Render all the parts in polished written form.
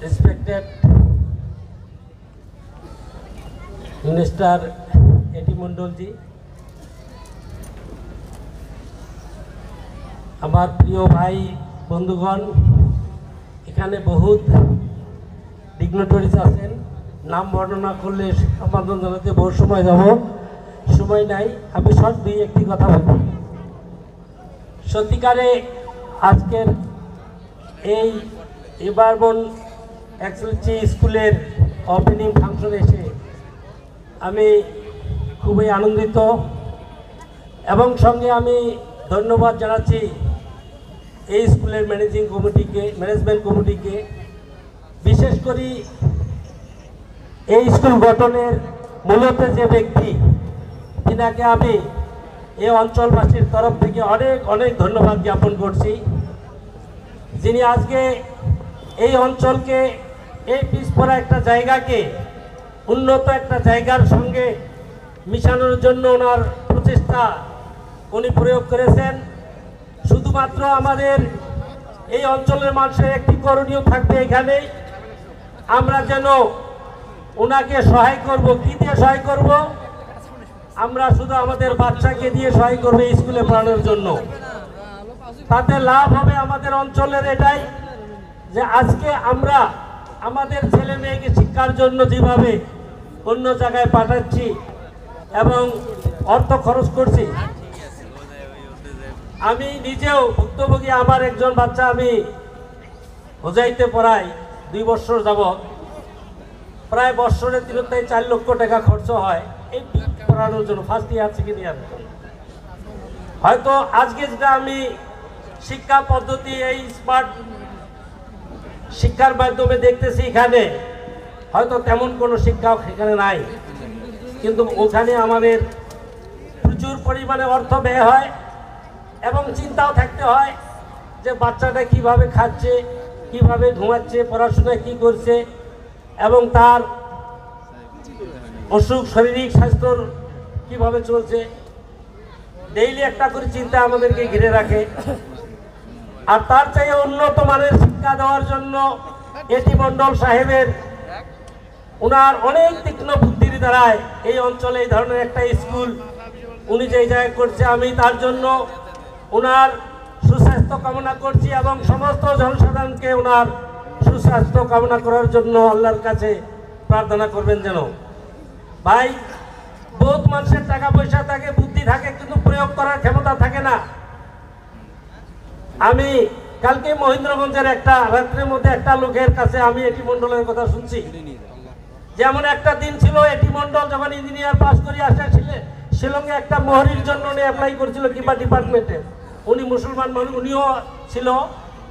respected Minister A.T. Mondol ji, আমার প্রিয় ভাই বন্ধুগণ, এখানে বহুত ডিগনিটরিজ আছেন, নাম বর্ণনা করলে সম্বোধন জানাতে বহু সময় যাব, সময় নাই। আমি শর্ট দুই একটি কথা বলব। সত্যিকারে আজকের এই এবারবন এক্সেলেন্সি স্কুলের ওপেনিং ফাংশনে এসে আমি খুবই আনন্দিত এবং সঙ্গে আমি ধন্যবাদ জানাচ্ছি এই স্কুলের ম্যানেজমেন্ট কমিটিকে, বিশেষ করে এই স্কুল গঠনের মূলত যে ব্যক্তি, যিনাকে আমি এই অঞ্চলবাসীর তরফ থেকে অনেক অনেক ধন্যবাদ জ্ঞাপন করছি, যিনি আজকে এই অঞ্চলকে, এই পিছপড়া একটা জায়গাকে উন্নত একটা জায়গার সঙ্গে মিশানোর জন্য ওনার প্রচেষ্টা উনি প্রয়োগ করেছেন। শুধুমাত্র আমাদের এই অঞ্চলের মানুষের একটি করণীয় থাকবে, এখানে আমরা যেন ওনাকে সহায় করব। কি দিয়ে সহায় করব? আমরা শুধু আমাদের বাচ্চাকে দিয়ে সহায় করবো এই স্কুলে পড়ানোর জন্য। তাতে লাভ হবে আমাদের অঞ্চলের এটাই যে আজকে আমরা আমাদের ছেলে মেয়েকে শিক্ষার জন্য যেভাবে অন্য জায়গায় পাঠাচ্ছি এবং অর্থ খরচ করছি, আমি নিজেও ভুক্তভোগী। আমার একজন বাচ্চা আমি হোজাইতে পড়াই 2 বছর যাবৎ, প্রায় বছরে 3-4 লক্ষ টাকা খরচ হয় এই পড়ানোর জন্য, ফার্স্ট ইয়ার সেকেন্ড ইয়ার। হয়তো আজকে যেটা আমি শিক্ষা পদ্ধতি এই স্মার্ট শিক্ষার মাধ্যমে দেখতেছি, এখানে হয়তো তেমন কোনো শিক্ষা এখানে নাই, কিন্তু ওখানে আমাদের প্রচুর পরিমাণে অর্থ ব্যয় হয় এবং চিন্তাও থাকতে হয় যে বাচ্চাটা কিভাবে খাচ্ছে, কিভাবে ঘুমাচ্ছে, পড়াশোনায় কি করছে এবং তার অসুখ শারীরিক স্বাস্থ্যর কিভাবে চলছে, ডেইলি একটা করে চিন্তা আমাদেরকে ঘিরে রাখে। আর তার চাইতে উন্নত মানের শিক্ষা দেওয়ার জন্য এটি মন্ডল সাহেবের ওনার অনেক তীক্ষ্ণ বুদ্ধির দ্বারায় এই অঞ্চলে এই ধরনের একটা স্কুল উনি যেই জায়গায় করছে, আমি তার জন্য ওনার সুস্বাস্থ্য কামনা করছি এবং সমস্ত জনসাধারণকে ওনার সুস্বাস্থ্য কামনা করার জন্য আল্লাহর কাছে প্রার্থনা করবেন। যেন ভাই, বহুত মানুষের টাকা পয়সা থাকে, বুদ্ধি থাকে, কিন্তু প্রয়োগ করার ক্ষমতা থাকে না। আমি কালকে মহেন্দ্রগঞ্জের একটা রাত্রের মধ্যে একটা লোকের কাছে আমি এটি মন্ডলের কথা শুনছি, যেমন একটা দিন ছিল এটি মন্ডল যখন ইঞ্জিনিয়ার পাস করে আসা শিলংয়ে একটা মোহরির জন্য উনি অ্যাপ্লাই করেছিল কিংবা ডিপার্টমেন্টে, উনি মুসলমান মানুষ, উনিও ছিল,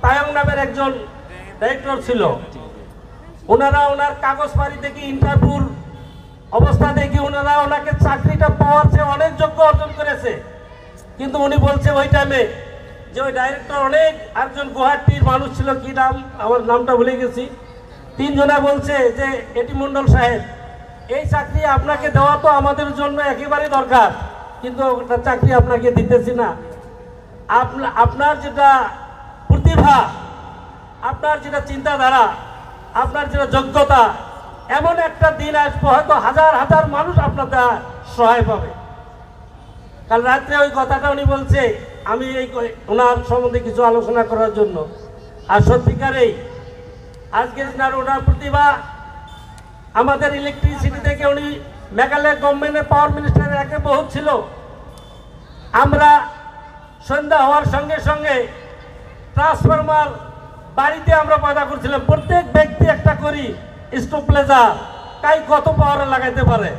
তায়ং নামের একজন ডাইরেক্টর ছিল। ওনারা ওনার কাগজ পাড়ি দেখি, ইন্টারভিউর অবস্থা দেখি ওনারা ওনাকে চাকরিটা পাওয়ার চেয়ে অনেক যোগ্য অর্জন করেছে। কিন্তু উনি বলছে ওই টাইমে যে ওই ডাইরেক্টর অনেক একজন গুয়াহাটির মানুষ ছিল, কি নাম, আমার নামটা ভুলে গেছি, 3 জনা বলছে যে এটি মন্ডল সাহেব, এই চাকরি আপনাকে দেওয়া তো আমাদের জন্য একেবারে দরকার, কিন্তু ওটা চাকরি আপনাকে দিতেছি না। আপনার যেটা প্রতিভা, আপনার যেটা চিন্তাধারা, আপনার যেটা যোগ্যতা, এমন একটা দিন আসবে হয়তো হাজার হাজার মানুষ আপনার সহায় পাবে। কাল রাত্রে ওই কথাটা উনি বলছে, আমি এই ওনার সম্বন্ধে কিছু আলোচনা করার জন্য। আর সত্যিকারেই আজকে ওনার প্রতিভা, আমাদের ইলেকট্রিসিটি থেকে উনি মেঘালয় গভর্নমেন্টের পাওয়ার মিনিস্টারের আগে বহুত ছিল। আমরা সন্ধ্যা হওয়ার সঙ্গে সঙ্গে ট্রান্সফরমার বাড়িতে আমরা পয়দা করছিলাম, প্রত্যেক ব্যক্তি একটা করি স্টোপ্লেজার, তাই কত পাওয়ার লাগাইতে পারে।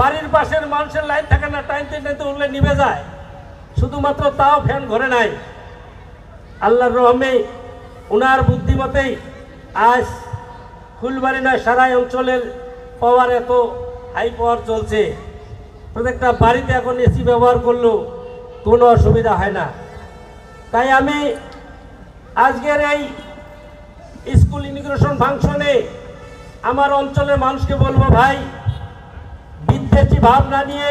বাড়ির পাশের মানুষের লাইন থাকে না, টাইমতে টাইমতে উঠলে নিভে যায়, শুধুমাত্র তাও ফ্যান ঘরে নাই। আল্লাহর রহমে ওনার বুদ্ধিমতেই আজ ফুলবাড়ি নয় সারা অঞ্চলের পাওয়ার এত হাই পাওয়ার চলছে। প্রত্যেকটা বাড়িতে এখন এসি ব্যবহার করলেও কোনো অসুবিধা হয় না। তাই আমি আজকের এই স্কুল ইমিগ্রেশন ফাংশনে আমার অঞ্চলের মানুষকে বলবো, ভাই, বিদ্বেষী ভাবনা নিয়ে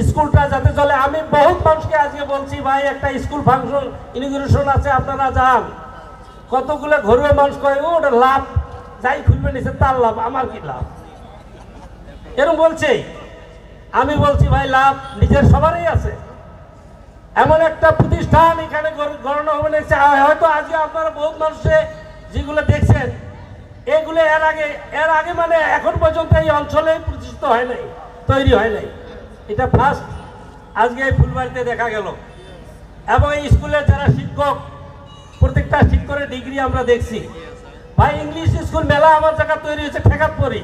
স্কুলটা যাতে চলে। আমি বহুত মানুষকে আজকে বলছি, ভাই, একটা স্কুল ফাংশন ইমিগ্রেশন আছে, আপনারা যান। কতগুলো ঘরোয়া মানুষ কয় ও ওটা লাভ, যাই খুলবে নিছে তার লাভ, আমার কি লাভ, এরকম বলছে। আমি বলছি ভাই লাভ নিজের সবারই আছে। এমন একটা প্রতিষ্ঠান এখানে গড়ানো হবে না, হয়তো আজকে আপনারা বহুত মানুষে যেগুলো দেখছেন এগুলো এর আগে মানে এখন পর্যন্ত এই অঞ্চলে প্রতিষ্ঠিত হয় নাই, তৈরি হয় নাই। এটা ফার্স্ট আজকে এই ফুলবাড়িতে দেখা গেল। এবং এই স্কুলের যারা শিক্ষক প্রত্যেকটা শিক্ষকের ডিগ্রি আমরা দেখছি। ভাই ইংলিশ স্কুল মেলা আমার জায়গা তৈরি হয়েছে ঠেকাতপুরি,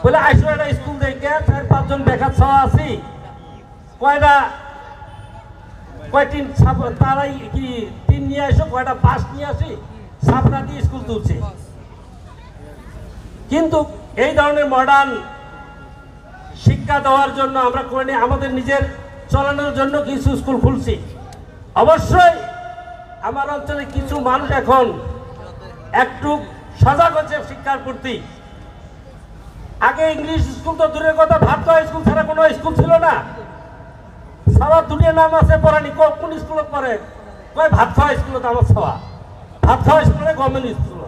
বলে আইসো একটা স্কুল দেখে 4-5 জন বেকার ছাওয়া আছি, কয়টিন তারাই কি টিন নিয়ে আসো, কয়টা বাস নিয়ে আসি, ছাপড়া দিয়ে স্কুল তুলছে। কিন্তু এই ধরনের মডার্ন শিক্ষা দেওয়ার জন্য আমরা করে আমাদের নিজের চালানোর জন্য কিছু স্কুল খুলছি। অবশ্যই আমার অঞ্চলে কিছু মানুষ এখন একটু সজাগ হচ্ছে শিক্ষার প্রতি। আগে ইংলিশ স্কুল তো দূরের কথা, ভাত খাওয়া স্কুল ছাড়া কোনো স্কুল ছিল না। সবার দুনিয়া নাম আছে পড়ানি, কোন স্কুলে পড়ে, কয় ভাত খাওয়া স্কুলে, আমার সবা ভাত খাওয়া স্কুলে গভর্নমেন্ট স্কুল,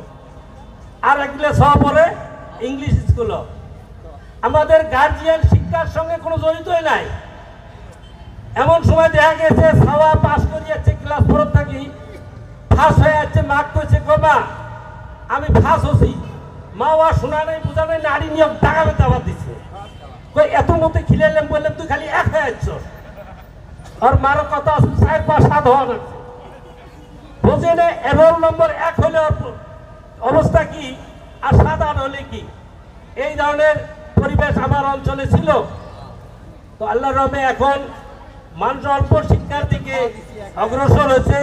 আর একগুলো সব পড়ে ইংলিশ স্কুল। আমাদের গার্জিয়ান শিক্ষার সঙ্গে কোনো জড়িতই নাই। এমন সময় দেখা গেছে সবা পাস করে যাচ্ছে, ক্লাস 4 থাকি ফাঁস হয়ে যাচ্ছে, মাক কইছে মা আমি ফাঁস হচ্ছি, মা ওয়া শোনা নেই বোঝা নেই, নারী নিয়োগ টাকা দাবার দিচ্ছে। এত মতো খিলাইলাম, বললাম তুই খালি 1 হয়ে যাচ্ছ, আর মারো কথা আছে 4-5-7 হওয়া লাগছে, বোঝে না রোল নম্বর 1 হলে অবস্থা কি আর 7-8 হলে কি। এই ধরনের পরিবেশ আমার অঞ্চলে ছিল। তো আল্লাহ রহমে এখন মানুষ অল্প শিক্ষার দিকে অগ্রসর হয়েছে।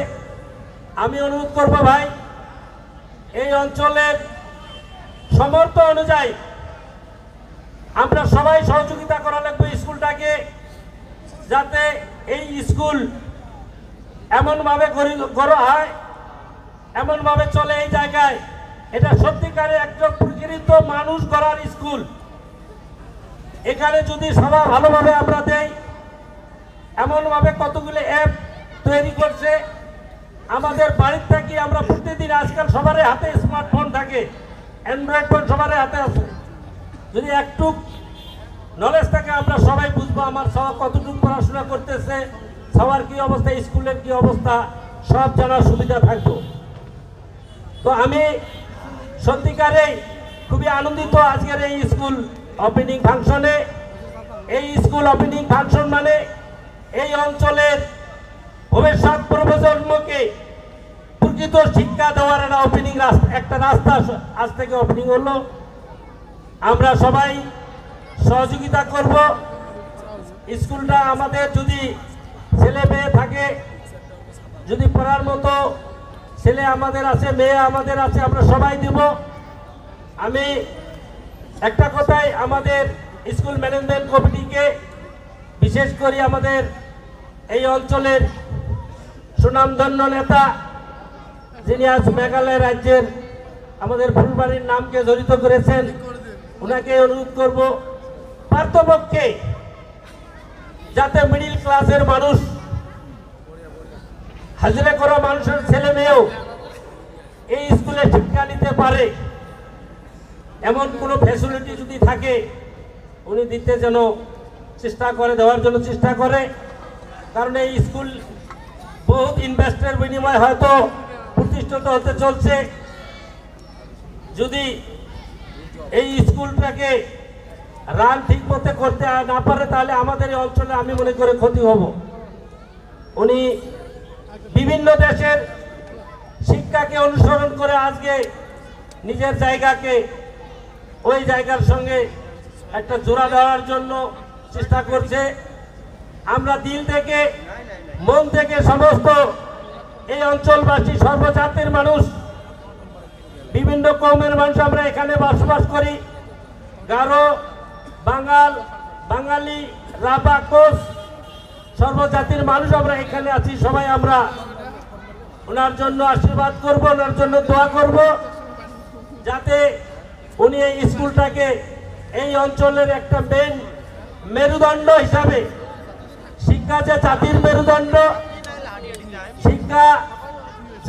আমি অনুরোধ করব ভাই, এই অঞ্চলের সমর্থ অনুযায়ী আমরা সবাই সহযোগিতা করা লাগবে স্কুলটাকে, যাতে এই স্কুল এমনভাবে গড়া হয়, এমনভাবে চলে এই জায়গায়। এটা সত্যিকারে একজন প্রকৃত মানুষ গড়ার স্কুল। এখানে যদি সবাই ভালোভাবে আমরা দেই, এমনভাবে কতগুলো অ্যাপ তৈরি করছে আমাদের বাড়ির থেকে। আমরা প্রতিদিন আজকাল সবার হাতে স্মার্টফোন থাকে, অ্যান্ড্রয়েড ফোন সবার হাতে আছে। যদি একটু নলেজ থাকে আমরা সবাই বুঝবো আমার সব কতটুকু পড়াশোনা করতেছে, সবার কি অবস্থা, স্কুলের কি অবস্থা, সব জানার সুবিধা থাকতো। তো আমি সত্যিকারে খুবই আনন্দিত আজকের এই স্কুল ওপেনিং ফাংশনে। এই স্কুল ওপেনিং ফাংশন মানে এই অঞ্চলের ভবিষ্যৎ প্রজন্মকে প্রকৃত শিক্ষা দেওয়ার একটা রাস্তা আজ থেকে ওপেনিং হলো। আমরা সবাই সহযোগিতা করব। স্কুলটা আমাদের যদি ছেলে মেয়ে থাকে, যদি পড়ার মতো ছেলে আমাদের আছে, মেয়ে আমাদের আছে, আমরা সবাই দেব। আমি একটা কথাই আমাদের স্কুল ম্যানেজমেন্ট কমিটিকে, বিশেষ করে আমাদের এই অঞ্চলের সুনামধন্য নেতা যিনি আজ মেঘালয় রাজ্যের আমাদের ফুলবাড়ির নামকে জড়িত করেছেন, ওনাকে অনুরোধ করব পার্থপক্ষে যাতে মিডিল ক্লাসের মানুষ, হাজিরা করা মানুষের ছেলে মেয়েও এই স্কুলে শিক্ষা নিতে পারে, এমন কোনো ফ্যাসিলিটি যদি থাকে উনি দিতে যেন চেষ্টা করে, দেওয়ার জন্য চেষ্টা করে। কারণ এই স্কুল বহুত ইনভেস্টের বিনিময়ে হয়তো প্রতিষ্ঠিত হতে চলছে। যদি এই স্কুলটাকে রান ঠিক মতো করতে না পারে তাহলে আমাদের এই অঞ্চলে আমি মনে করে ক্ষতি হব। উনি বিভিন্ন দেশের শিক্ষাকে অনুসরণ করে আজকে নিজের জায়গাকে ওই জায়গার সঙ্গে একটা জোড়া দেওয়ার জন্য চেষ্টা করছে। আমরা দিল থেকে, মন থেকে সমস্ত এই অঞ্চলবাসী, সর্বজাতির মানুষ, বিভিন্ন কওমের মানুষ আমরা এখানে বসবাস করি। গারো, বাঙাল, বাঙালি, রাভা, কোচ, সর্বজাতির মানুষ আমরা এখানে আছি। সবাই আমরা ওনার জন্য আশীর্বাদ করব, ওনার জন্য দোয়া করব, যাতে উনি এই স্কুলটাকে এই অঞ্চলের একটা মেরুদণ্ড হিসাবে, শিক্ষা যে জাতির মেরুদণ্ড, শিক্ষা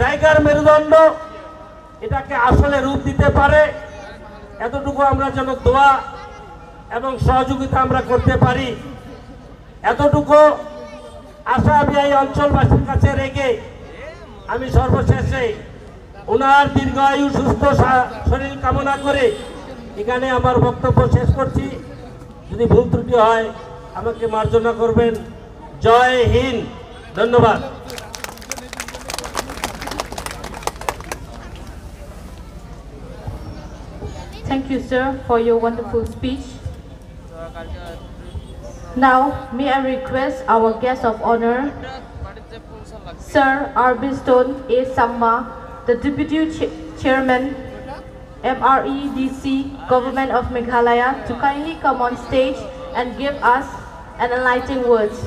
জায়গার মেরুদণ্ড এটাকে আসলে রূপ দিতে পারে, এতটুকু আমরা যেন দোয়া এবং সহযোগিতা আমরা করতে পারি, এতটুকু আশা আমি এই অঞ্চলবাসীর কাছে রেখে আমি সর্বশেষে ওনার দীর্ঘায়ু সুস্থ শরীর কামনা করে এখানে আমার বক্তব্য শেষ করছি। যদি ভুল ত্রুটি হয় আমাকে মার্জনা করবেন। জয় হিন্দ। ধন্যবাদ। Thank you, sir, for your wonderful speech. Now, may I request our guest of honor, Sir Arbiston A. Samma, the Deputy Chairman, MREDC, Government of Meghalaya, to kindly come on stage and give us an enlightening words.